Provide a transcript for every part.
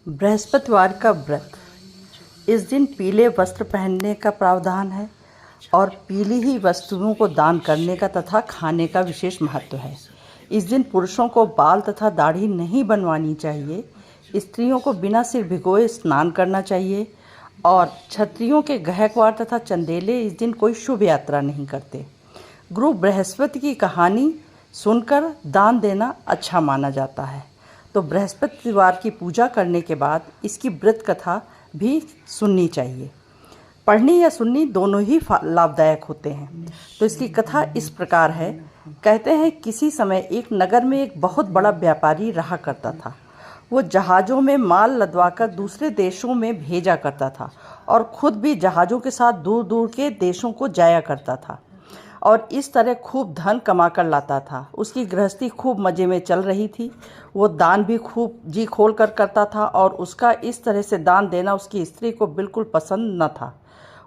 बृहस्पतिवार का व्रत। इस दिन पीले वस्त्र पहनने का प्रावधान है और पीली ही वस्तुओं को दान करने का तथा खाने का विशेष महत्व है। इस दिन पुरुषों को बाल तथा दाढ़ी नहीं बनवानी चाहिए। स्त्रियों को बिना सिर भिगोए स्नान करना चाहिए और क्षत्रियों के गहकवार तथा चंदेले इस दिन कोई शुभ यात्रा नहीं करते। गुरु बृहस्पति की कहानी सुनकर दान देना अच्छा माना जाता है। तो बृहस्पतिवार की पूजा करने के बाद इसकी व्रत कथा भी सुननी चाहिए। पढ़नी या सुननी दोनों ही लाभदायक होते हैं। तो इसकी कथा इस प्रकार है। कहते हैं किसी समय एक नगर में एक बहुत बड़ा व्यापारी रहा करता था। वो जहाज़ों में माल लदवाकर दूसरे देशों में भेजा करता था और ख़ुद भी जहाज़ों के साथ दूर दूर के देशों को जाया करता था और इस तरह खूब धन कमा कर लाता था। उसकी गृहस्थी खूब मज़े में चल रही थी। वो दान भी खूब जी खोल कर करता था और उसका इस तरह से दान देना उसकी स्त्री को बिल्कुल पसंद न था।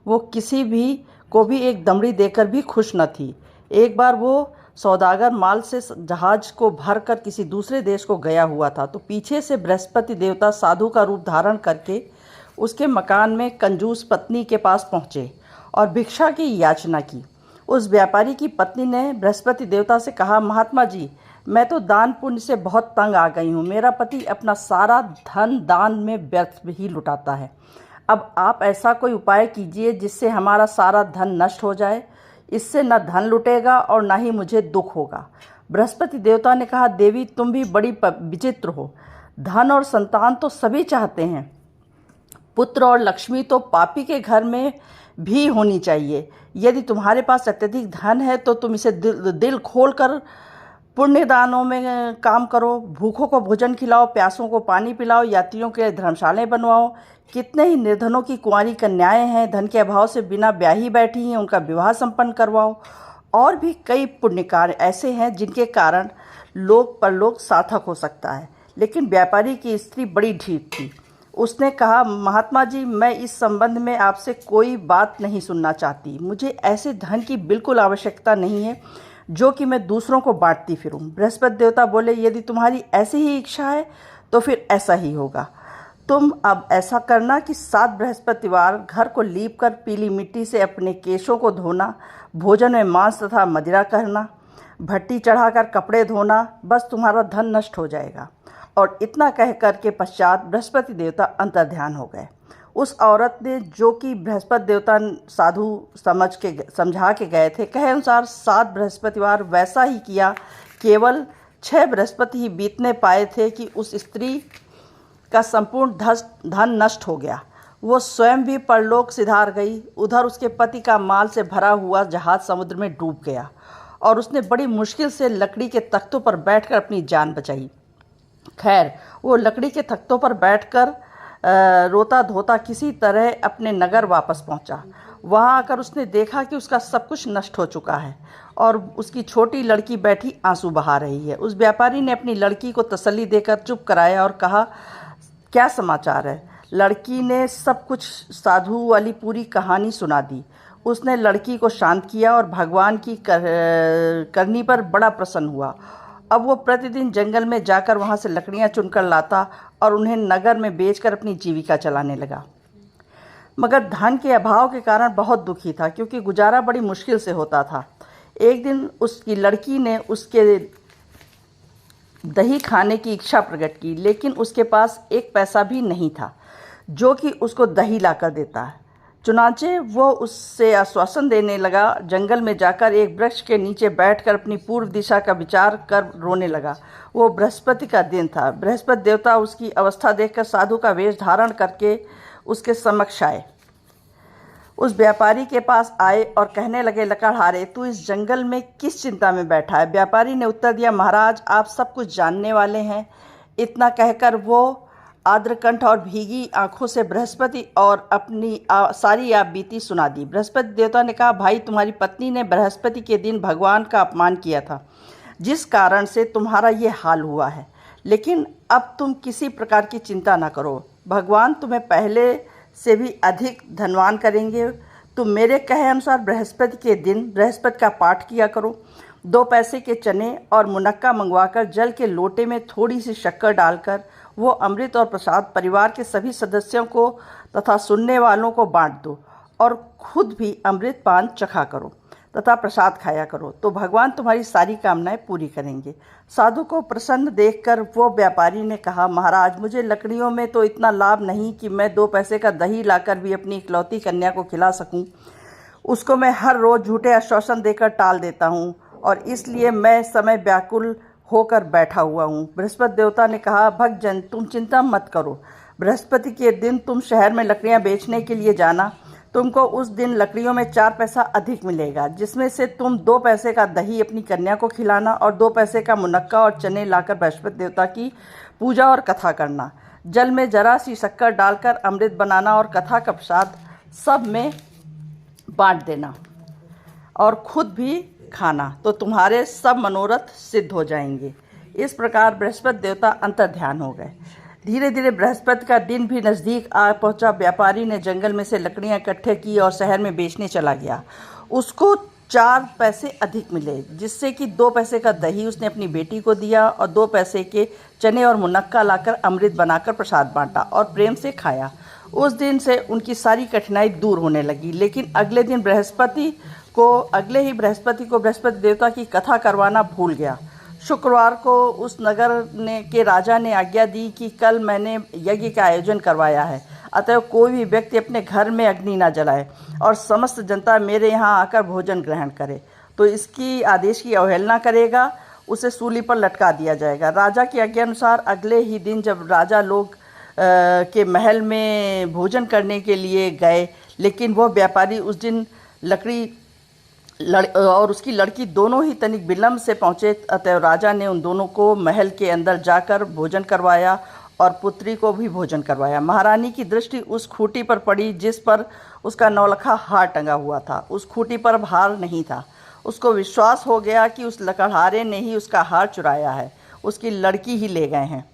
वो किसी भी को भी एक दमड़ी देकर भी खुश न थी। एक बार वो सौदागर माल से जहाज को भर कर किसी दूसरे देश को गया हुआ था, तो पीछे से बृहस्पति देवता साधु का रूप धारण करके उसके मकान में कंजूस पत्नी के पास पहुँचे और भिक्षा की याचना की। उस व्यापारी की पत्नी ने बृहस्पति देवता से कहा, महात्मा जी, मैं तो दान पुण्य से बहुत तंग आ गई हूँ। मेरा पति अपना सारा धन दान में व्यर्थ ही लुटाता है। अब आप ऐसा कोई उपाय कीजिए जिससे हमारा सारा धन नष्ट हो जाए। इससे न धन लुटेगा और न ही मुझे दुख होगा। बृहस्पति देवता ने कहा, देवी तुम भी बड़ी विचित्र हो। धन और संतान तो सभी चाहते हैं। पुत्र और लक्ष्मी तो पापी के घर में भी होनी चाहिए। यदि तुम्हारे पास अत्यधिक धन है तो तुम इसे दिल खोल कर पुण्य दानों में काम करो। भूखों को भोजन खिलाओ, प्यासों को पानी पिलाओ, यात्रियों के धर्मशालाएं बनवाओ। कितने ही निर्धनों की कुंवारी कन्याएं हैं, धन के अभाव से बिना ब्याही बैठी हैं, उनका विवाह संपन्न करवाओ। और भी कई पुण्य कार्य ऐसे हैं जिनके कारण लोक परलोक सार्थक हो सकता है। लेकिन व्यापारी की स्त्री बड़ी ढीठ थी। उसने कहा, महात्मा जी, मैं इस संबंध में आपसे कोई बात नहीं सुनना चाहती। मुझे ऐसे धन की बिल्कुल आवश्यकता नहीं है जो कि मैं दूसरों को बांटती फिरूं। बृहस्पति देवता बोले, यदि तुम्हारी ऐसी ही इच्छा है तो फिर ऐसा ही होगा। तुम अब ऐसा करना कि 7 बृहस्पतिवार घर को लीप कर पीली मिट्टी से अपने केशों को धोना, भोजन में मांस तथा मदिरा करना, भट्टी चढ़ाकर कपड़े धोना, बस तुम्हारा धन नष्ट हो जाएगा। और इतना कह कर के पश्चात बृहस्पति देवता अंतर्ध्यान हो गए। उस औरत ने, जो कि बृहस्पति देवता साधु समझा के गए थे, कहे अनुसार 7 बृहस्पतिवार वैसा ही किया। केवल 6 बृहस्पति ही बीतने पाए थे कि उस स्त्री का संपूर्ण धन नष्ट हो गया। वो स्वयं भी परलोक सिधार गई। उधर उसके पति का माल से भरा हुआ जहाज समुद्र में डूब गया और उसने बड़ी मुश्किल से लकड़ी के तख्तों पर बैठकर अपनी जान बचाई। खैर, वो लकड़ी के तख्तों पर बैठकर रोता धोता किसी तरह अपने नगर वापस पहुंचा। वहां आकर उसने देखा कि उसका सब कुछ नष्ट हो चुका है और उसकी छोटी लड़की बैठी आंसू बहा रही है। उस व्यापारी ने अपनी लड़की को तसल्ली देकर चुप कराया और कहा, क्या समाचार है? लड़की ने सब कुछ साधु वाली पूरी कहानी सुना दी। उसने लड़की को शांत किया और भगवान की करनी पर बड़ा प्रसन्न हुआ। अब वो प्रतिदिन जंगल में जाकर वहाँ से लकड़ियाँ चुनकर लाता और उन्हें नगर में बेचकर अपनी जीविका चलाने लगा। मगर धन के अभाव के कारण बहुत दुखी था, क्योंकि गुजारा बड़ी मुश्किल से होता था। एक दिन उसकी लड़की ने उसके दही खाने की इच्छा प्रकट की, लेकिन उसके पास एक पैसा भी नहीं था जो कि उसको दही लाकर देता है। चुनाचे वो उससे आश्वासन देने लगा। जंगल में जाकर एक वृक्ष के नीचे बैठकर अपनी पूर्व दिशा का विचार कर रोने लगा। वो बृहस्पति का दिन था। बृहस्पति देवता उसकी अवस्था देखकर साधु का वेश धारण करके उसके समक्ष आए। उस व्यापारी के पास आए और कहने लगे, लकड़हारे, तू इस जंगल में किस चिंता में बैठा है? व्यापारी ने उत्तर दिया, महाराज, आप सब कुछ जानने वाले हैं। इतना कहकर वो आर्द्रकंठ और भीगी आंखों से बृहस्पति और अपनी सारी आप बीती सुना दी। बृहस्पति देवता ने कहा, भाई, तुम्हारी पत्नी ने बृहस्पति के दिन भगवान का अपमान किया था, जिस कारण से तुम्हारा ये हाल हुआ है। लेकिन अब तुम किसी प्रकार की चिंता ना करो। भगवान तुम्हें पहले से भी अधिक धनवान करेंगे। तुम मेरे कहे अनुसार बृहस्पति के दिन बृहस्पति का पाठ किया करो। 2 पैसे के चने और मुनक्का मंगवाकर जल के लोटे में थोड़ी सी शक्कर डालकर वो अमृत और प्रसाद परिवार के सभी सदस्यों को तथा सुनने वालों को बांट दो और खुद भी अमृत पान चखा करो तथा प्रसाद खाया करो, तो भगवान तुम्हारी सारी कामनाएं पूरी करेंगे। साधु को प्रसन्न देखकर वो व्यापारी ने कहा, महाराज, मुझे लकड़ियों में तो इतना लाभ नहीं कि मैं 2 पैसे का दही लाकर भी अपनी इकलौती कन्या को खिला सकूं। उसको मैं हर रोज़ झूठे आश्वासन देकर टाल देता हूँ और इसलिए मैं समय व्याकुल होकर बैठा हुआ हूँ। बृहस्पति देवता ने कहा, भक्तजन, तुम चिंता मत करो। बृहस्पति के दिन तुम शहर में लकड़ियाँ बेचने के लिए जाना। तुमको उस दिन लकड़ियों में 4 पैसा अधिक मिलेगा, जिसमें से तुम 2 पैसे का दही अपनी कन्या को खिलाना और 2 पैसे का मुनक्का और चने लाकर बृहस्पति देवता की पूजा और कथा करना। जल में जरा सी शक्कर डालकर अमृत बनाना और कथा का प्रसाद सब में बांट देना और खुद भी खाना, तो तुम्हारे सब मनोरथ सिद्ध हो जाएंगे। इस प्रकार बृहस्पति देवता अंतर्ध्यान हो गए। धीरे धीरे बृहस्पति का दिन भी नज़दीक आ पहुंचा। व्यापारी ने जंगल में से लकड़ियां इकट्ठे की और शहर में बेचने चला गया। उसको 4 पैसे अधिक मिले, जिससे कि 2 पैसे का दही उसने अपनी बेटी को दिया और 2 पैसे के चने और मुनक्का लाकर अमृत बनाकर प्रसाद बांटा और प्रेम से खाया। उस दिन से उनकी सारी कठिनाई दूर होने लगी। लेकिन अगले ही बृहस्पति को बृहस्पति देवता की कथा करवाना भूल गया। शुक्रवार को उस नगर के राजा ने आज्ञा दी कि कल मैंने यज्ञ का आयोजन करवाया है, अतएव कोई भी व्यक्ति अपने घर में अग्नि न जलाए और समस्त जनता मेरे यहाँ आकर भोजन ग्रहण करे, तो इसकी आदेश की अवहेलना करेगा, उसे सूली पर लटका दिया जाएगा। राजा की आज्ञा अनुसार अगले ही दिन जब राजा लोग के महल में भोजन करने के लिए गए, लेकिन वह व्यापारी उस दिन और उसकी लड़की दोनों ही तनिक विलम्ब से पहुँचे, अतः राजा ने उन दोनों को महल के अंदर जाकर भोजन करवाया और पुत्री को भी भोजन करवाया। महारानी की दृष्टि उस खूंटी पर पड़ी जिस पर उसका नौलखा हार टंगा हुआ था। उस खूंटी पर अब हार नहीं था। उसको विश्वास हो गया कि उस लकड़हारे ने ही उसका हार चुराया है, उसकी लड़की ही ले गए हैं।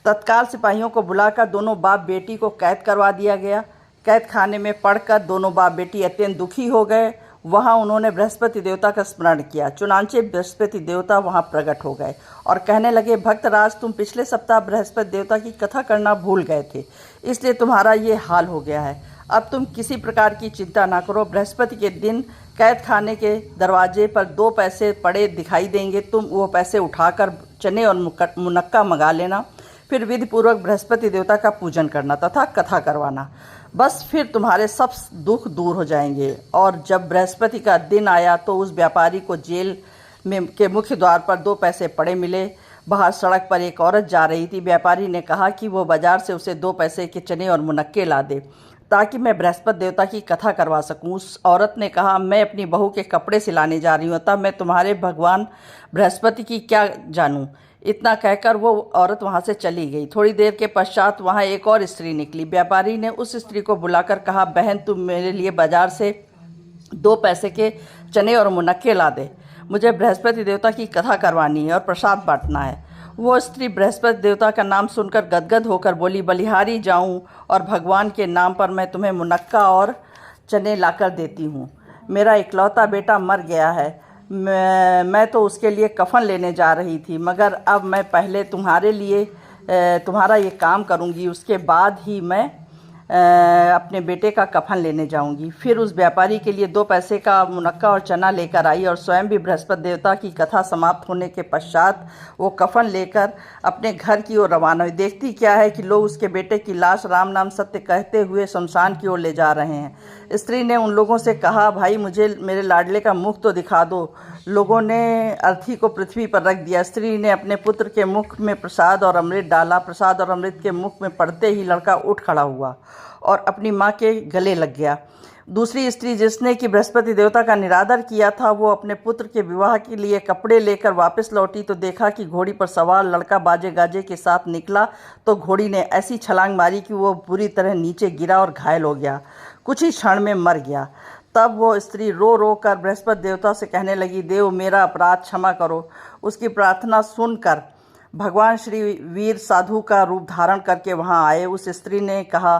तत्काल सिपाहियों को बुलाकर दोनों बाप बेटी को कैद करवा दिया गया। कैद खाने में पड़कर दोनों बाप बेटी अत्यंत दुखी हो गए। वहाँ उन्होंने बृहस्पति देवता का स्मरण किया। चुनांचे बृहस्पति देवता वहाँ प्रकट हो गए और कहने लगे, भक्तराज, तुम पिछले सप्ताह बृहस्पति देवता की कथा करना भूल गए थे, इसलिए तुम्हारा ये हाल हो गया है। अब तुम किसी प्रकार की चिंता ना करो। बृहस्पति के दिन कैद खाने के दरवाजे पर 2 पैसे पड़े दिखाई देंगे। तुम वो पैसे उठाकर चने और मुनक्का मंगा लेना, फिर विधि पूर्वक बृहस्पति देवता का पूजन करना तथा कथा करवाना। बस फिर तुम्हारे सब दुख दूर हो जाएंगे। और जब बृहस्पति का दिन आया तो उस व्यापारी को जेल में के मुख्य द्वार पर 2 पैसे पड़े मिले। बाहर सड़क पर एक औरत जा रही थी। व्यापारी ने कहा कि वो बाजार से उसे 2 पैसे के चने और मुनक्के ला दे ताकि मैं बृहस्पति देवता की कथा करवा सकूं। उस औरत ने कहा, मैं अपनी बहू के कपड़े सिलाने जा रही हूँ, तब मैं तुम्हारे भगवान बृहस्पति की क्या जानूँ। इतना कहकर वो औरत वहाँ से चली गई। थोड़ी देर के पश्चात वहाँ एक और स्त्री निकली। व्यापारी ने उस स्त्री को बुलाकर कहा, बहन, तुम मेरे लिए बाजार से 2 पैसे के चने और मुनक्के ला दे, मुझे बृहस्पति देवता की कथा करवानी है और प्रसाद बांटना है। वो स्त्री बृहस्पति देवता का नाम सुनकर गदगद होकर बोली, बलिहारी जाऊं और भगवान के नाम पर मैं तुम्हें मुनक्का और चने लाकर देती हूँ। मेरा इकलौता बेटा मर गया है। मैं तो उसके लिए कफन लेने जा रही थी, मगर अब मैं पहले तुम्हारा ये काम करूँगी, उसके बाद ही मैं अपने बेटे का कफन लेने जाऊंगी। फिर उस व्यापारी के लिए 2 पैसे का मुनक्का और चना लेकर आई और स्वयं भी बृहस्पति देवता की कथा समाप्त होने के पश्चात वो कफन लेकर अपने घर की ओर रवाना हुई। देखती क्या है कि लोग उसके बेटे की लाश राम नाम सत्य कहते हुए शमशान की ओर ले जा रहे हैं। स्त्री ने उन लोगों से कहा, भाई, मुझे मेरे लाडले का मुख तो दिखा दो। लोगों ने अर्थी को पृथ्वी पर रख दिया। स्त्री ने अपने पुत्र के मुख में प्रसाद और अमृत डाला। प्रसाद और अमृत के मुख में पड़ते ही लड़का उठ खड़ा हुआ और अपनी माँ के गले लग गया। दूसरी स्त्री, जिसने कि बृहस्पति देवता का निरादर किया था, वो अपने पुत्र के विवाह के लिए कपड़े लेकर वापस लौटी तो देखा कि घोड़ी पर सवार लड़का बाजे गाजे के साथ निकला, तो घोड़ी ने ऐसी छलांग मारी कि वो बुरी तरह नीचे गिरा और घायल हो गया, कुछ ही क्षण में मर गया। तब वो स्त्री रो रो कर बृहस्पति देवता से कहने लगी, देव, मेरा अपराध क्षमा करो। उसकी प्रार्थना सुनकर भगवान श्री वीर साधु का रूप धारण करके वहाँ आए। उस स्त्री ने कहा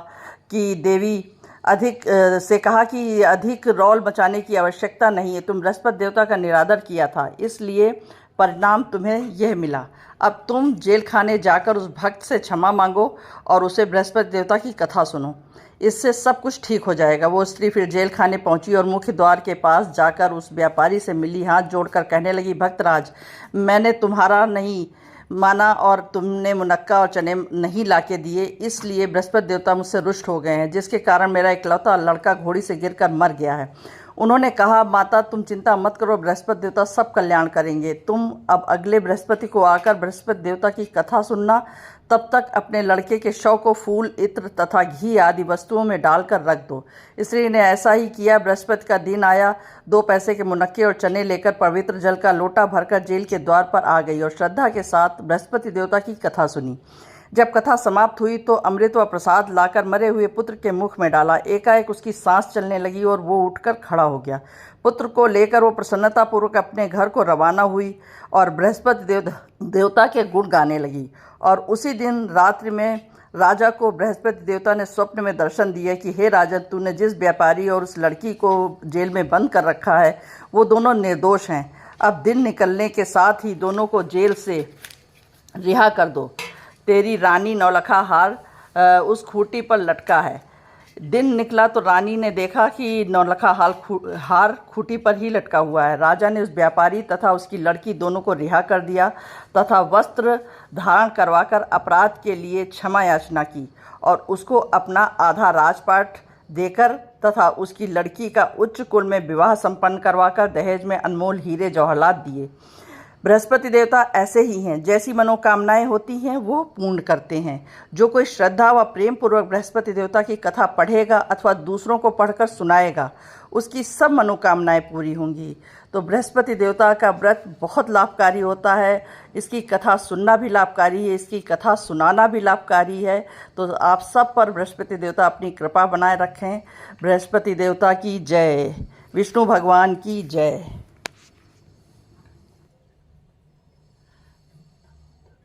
कि देवी अधिक रौल मचाने की आवश्यकता नहीं है। तुम बृहस्पति देवता का निरादर किया था, इसलिए परिणाम तुम्हें यह मिला। अब तुम जेल खाने जाकर उस भक्त से क्षमा मांगो और उसे बृहस्पति देवता की कथा सुनो, इससे सब कुछ ठीक हो जाएगा। वो स्त्री फिर जेल खाने पहुंची और मुख्य द्वार के पास जाकर उस व्यापारी से मिली, हाथ जोड़कर कहने लगी, भक्तराज, मैंने तुम्हारा नहीं माना और तुमने मुनक्का और चने नहीं लाके दिए, इसलिए बृहस्पति देवता मुझसे रुष्ट हो गए हैं, जिसके कारण मेरा इकलौता लड़का घोड़ी से गिरकर मर गया है। उन्होंने कहा, माता तुम चिंता मत करो, बृहस्पति देवता सब कल्याण करेंगे। तुम अब अगले बृहस्पति को आकर बृहस्पति देवता की कथा सुनना। तब तक अपने लड़के के शव को फूल, इत्र तथा घी आदि वस्तुओं में डालकर रख दो। स्त्री ने ऐसा ही किया। बृहस्पति का दिन आया। 2 पैसे के मुनक्के और चने लेकर पवित्र जल का लोटा भरकर जेल के द्वार पर आ गई और श्रद्धा के साथ बृहस्पति देवता की कथा सुनी। जब कथा समाप्त हुई तो अमृत व प्रसाद लाकर मरे हुए पुत्र के मुख में डाला। एकाएक उसकी सांस चलने लगी और वो उठकर खड़ा हो गया। पुत्र को लेकर वो प्रसन्नतापूर्वक अपने घर को रवाना हुई और बृहस्पति देवता के गुण गाने लगी। और उसी दिन रात्रि में राजा को बृहस्पति देवता ने स्वप्न में दर्शन दिए कि हे राजन, तूने जिस व्यापारी और उस लड़की को जेल में बंद कर रखा है वो दोनों निर्दोष हैं। अब दिन निकलने के साथ ही दोनों को जेल से रिहा कर दो। तेरी रानी नौलखा हार उस खूंटी पर लटका है। दिन निकला तो रानी ने देखा कि नौलखा हार खूंटी पर ही लटका हुआ है। राजा ने उस व्यापारी तथा उसकी लड़की दोनों को रिहा कर दिया तथा वस्त्र धारण करवाकर अपराध के लिए क्षमा याचना की और उसको अपना आधा राजपाट देकर तथा उसकी लड़की का उच्च कुल में विवाह संपन्न करवाकर दहेज में अनमोल हीरे जवाहरात दिए। बृहस्पति देवता ऐसे ही हैं, जैसी मनोकामनाएं होती हैं वो पूर्ण करते हैं। जो कोई श्रद्धा व प्रेम पूर्वक बृहस्पति देवता की कथा पढ़ेगा अथवा दूसरों को पढ़कर सुनाएगा, उसकी सब मनोकामनाएं पूरी होंगी। तो बृहस्पति देवता का व्रत बहुत लाभकारी होता है। इसकी कथा सुनना भी लाभकारी है, इसकी कथा सुनाना भी लाभकारी है। तो आप सब पर बृहस्पति देवता अपनी कृपा बनाए रखें। बृहस्पति देवता की जय। विष्णु भगवान की जय।